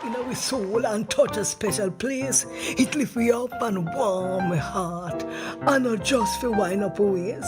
in our soul and touch a special place. It lift me up and warm my heart. And not just for wind up ways.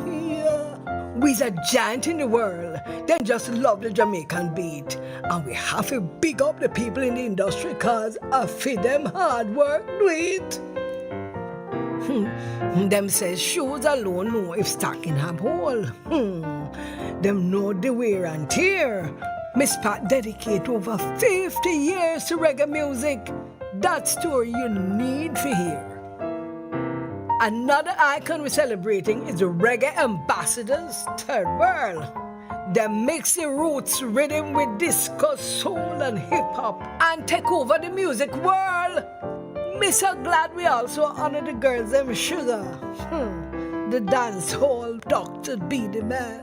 Yeah. We's a giant in the world. Then just love the Jamaican beat. And we have to big up the people in the industry cause I feed them hard work do it. Them says shoes alone know if stocking have hole. Them know the wear and tear. Miss Pat dedicate over 50 years to reggae music. That story you need to hear. Another icon we're celebrating is the Reggae Ambassadors Third World. They mix the roots rhythm with disco, soul and hip-hop and take over the music world. Me so glad we also honor the girls them sugar. The dance hall Dr. Beenie Man.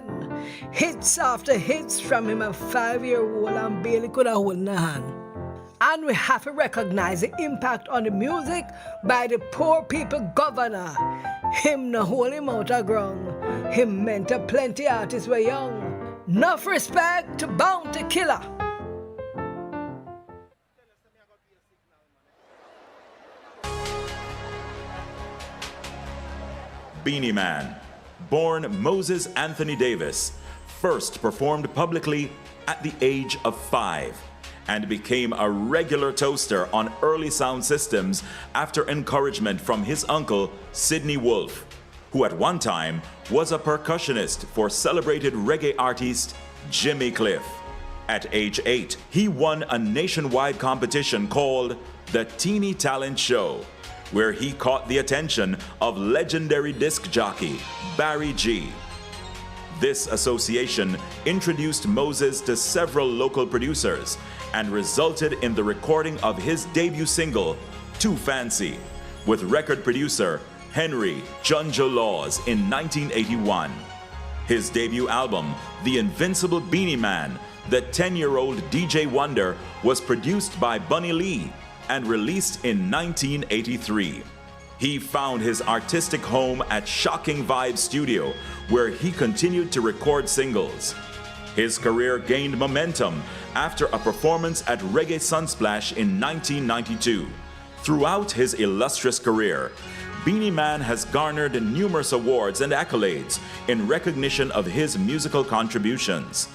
Hits after hits from him a 5-year-old and barely could have hold in a hand. And we have to recognize the impact on the music by the poor people governor. Him no hold him out of ground. Him mentor plenty artists were young. Enough respect to Bounty Killer. Beenie Man, born Moses Anthony Davis, first performed publicly at the age of 5 and became a regular toaster on early sound systems after encouragement from his uncle Sidney Wolfe, who at one time was a percussionist for celebrated reggae artist Jimmy Cliff. At age 8, he won a nationwide competition called the Teeny Talent Show, where he caught the attention of legendary disc jockey Barry G. This association introduced Moses to several local producers and resulted in the recording of his debut single, Too Fancy, with record producer Henry Junjo Laws in 1981. His debut album, The Invincible Beenie Man, the 10-year-old DJ Wonder, was produced by Bunny Lee and released in 1983. He found his artistic home at Shocking Vibes Studio, where he continued to record singles. His career gained momentum after a performance at Reggae Sunsplash in 1992. Throughout his illustrious career, Beenie Man has garnered numerous awards and accolades in recognition of his musical contributions.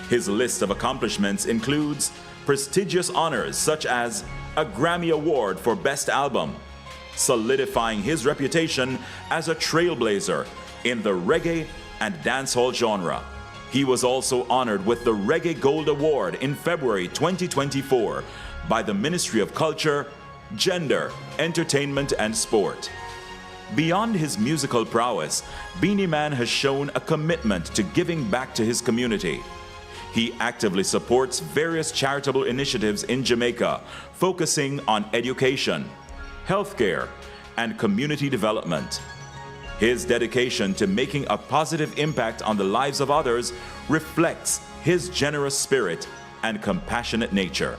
His list of accomplishments includes prestigious honors such as a Grammy Award for Best Album, solidifying his reputation as a trailblazer in the reggae and dancehall genre. He was also honored with the Reggae Gold Award in February 2024 by the Ministry of Culture, Gender, Entertainment and Sport. Beyond his musical prowess, Beenie Man has shown a commitment to giving back to his community. He actively supports various charitable initiatives in Jamaica, focusing on education, healthcare, and community development. His dedication to making a positive impact on the lives of others reflects his generous spirit and compassionate nature.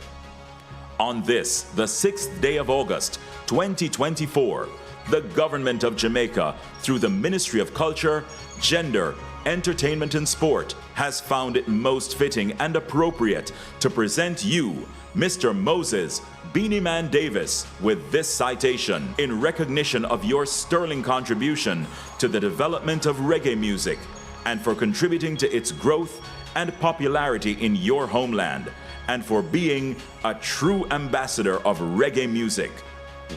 On this, the 6th day of August, 2024, the Government of Jamaica, through the Ministry of Culture, Gender, Entertainment and Sport, has found it most fitting and appropriate to present you, Mr. Moses Beenie Man Davis, with this citation in recognition of your sterling contribution to the development of reggae music and for contributing to its growth and popularity in your homeland, and for being a true ambassador of reggae music.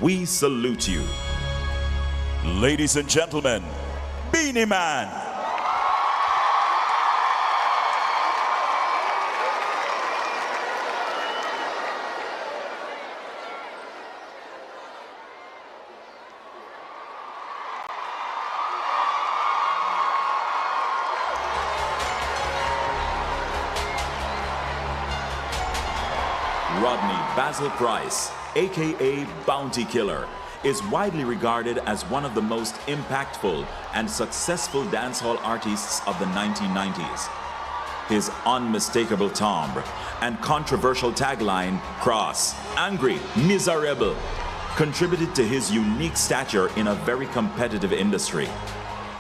We salute you. Ladies and gentlemen, Beenie Man. Rodney Basil Price, aka Bounty Killer, is widely regarded as one of the most impactful and successful dancehall artists of the 1990s. His unmistakable timbre and controversial tagline, Cross, Angry, Miserable, contributed to his unique stature in a very competitive industry.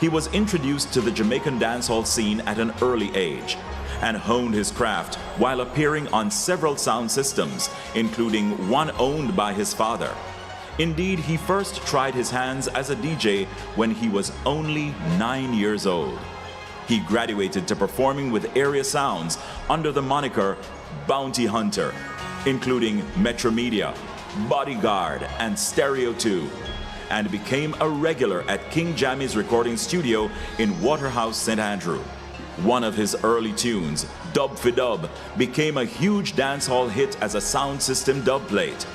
He was introduced to the Jamaican dancehall scene at an early age and honed his craft while appearing on several sound systems, including one owned by his father. Indeed, he first tried his hands as a DJ when he was only 9 years old. He graduated to performing with area sounds under the moniker Bounty Hunter, including Metro Media, Bodyguard, and Stereo 2, and became a regular at King Jammy's recording studio in Waterhouse, St. Andrew. One of his early tunes, Dub for Dub, became a huge dancehall hit as a sound system dub plate.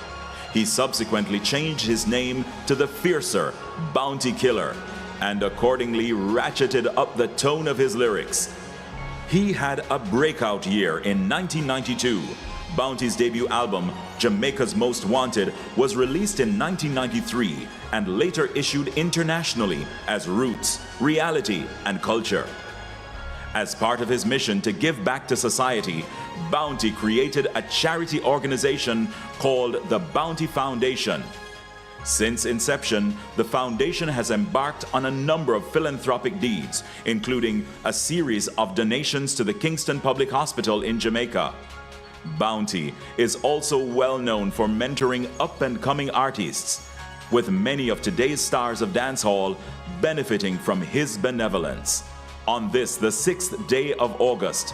He subsequently changed his name to the fiercer Bounty Killer and accordingly ratcheted up the tone of his lyrics. He had a breakout year in 1992. Bounty's debut album, Jamaica's Most Wanted, was released in 1993 and later issued internationally as Roots, Reality, and Culture. As part of his mission to give back to society, Bounty created a charity organization called the Bounty Foundation. Since inception, the foundation has embarked on a number of philanthropic deeds, including a series of donations to the Kingston Public Hospital in Jamaica. Bounty is also well known for mentoring up-and-coming artists, with many of today's stars of dancehall benefiting from his benevolence. On this, the 6th day of August,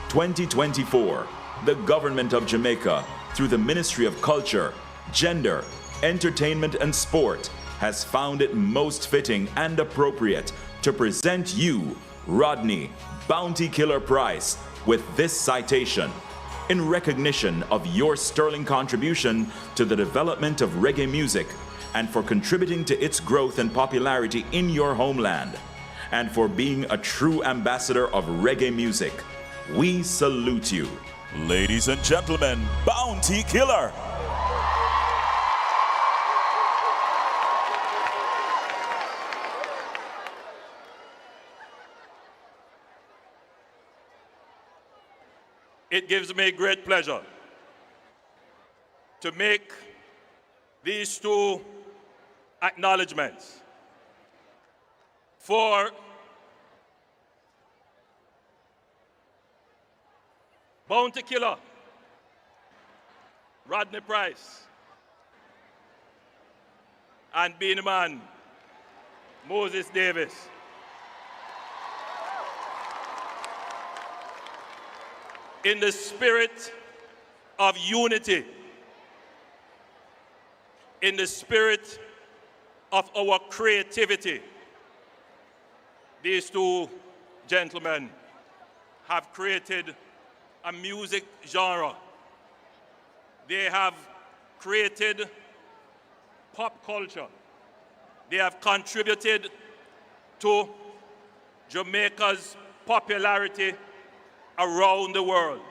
2024, the government of Jamaica, through the Ministry of Culture, Gender, Entertainment and Sport, has found it most fitting and appropriate to present you, Rodney Bounty Killer Price, with this citation in recognition of your sterling contribution to the development of reggae music and for contributing to its growth and popularity in your homeland, and for being a true ambassador of reggae music. We salute you. Ladies and gentlemen, Bounty Killer. It gives me great pleasure to make these two acknowledgements for Bounty Killer, Rodney Price, and Beenie Man, Moses Davis. In the spirit of unity, in the spirit of our creativity, these two gentlemen have created a music genre. They have created pop culture. They have contributed to Jamaica's popularity around the world.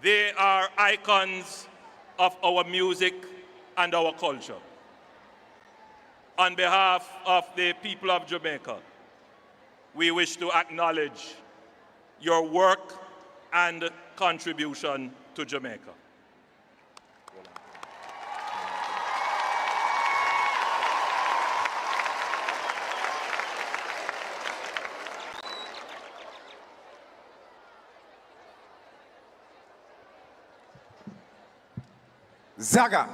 They are icons of our music and our culture. On behalf of the people of Jamaica, we wish to acknowledge your work and contribution to Jamaica. Zaga.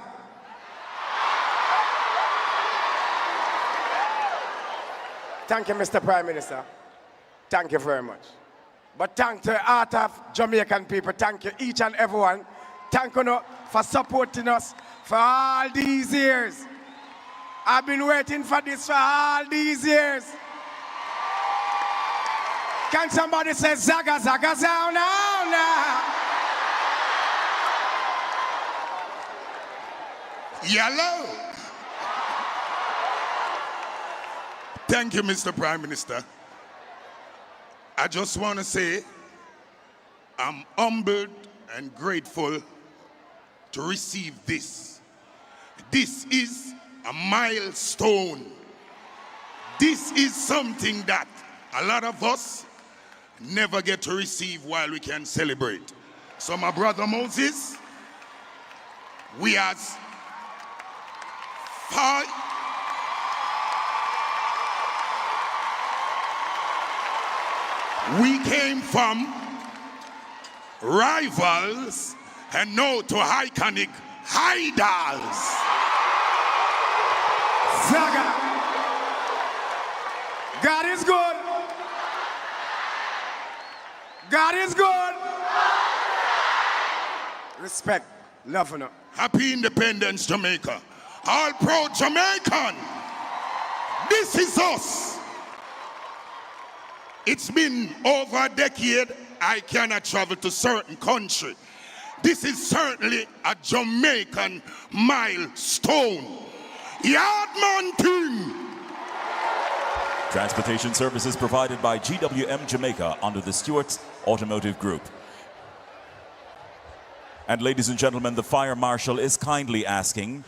Thank you, Mr. Prime Minister. Thank you very much. But thank the heart of Jamaican people. Thank you, each and everyone. Thank you for supporting us for all these years. I've been waiting for this for all these years. Can somebody say Zaga, Zaga, Zaga now? Yellow. Thank you, Mr. Prime Minister. I just want to say I'm humbled and grateful to receive this. This is a milestone. This is something that a lot of us never get to receive while we can celebrate. So my brother Moses, we as We came from rivals and now to iconic idols. Zaga. God is good. God is good. Respect. Love enough. Happy Independence, Jamaica. All proud Jamaican. This is us. It's been over a decade I cannot travel to certain country. This is certainly a Jamaican milestone. Yardman team. Transportation services provided by GWM Jamaica under the Stewart's Automotive Group. And ladies and gentlemen, the Fire Marshal is kindly asking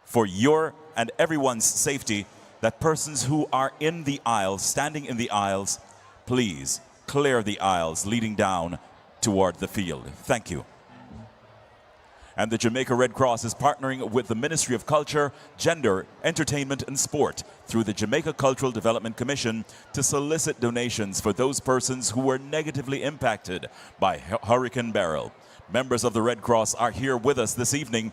for your and everyone's safety that persons who are in the aisles, standing in the aisles, please clear the aisles leading down toward the field. Thank you. And the Jamaica Red Cross is partnering with the Ministry of Culture, Gender, Entertainment and Sport through the Jamaica Cultural Development Commission to solicit donations for those persons who were negatively impacted by Hurricane Beryl. Members of the Red Cross are here with us this evening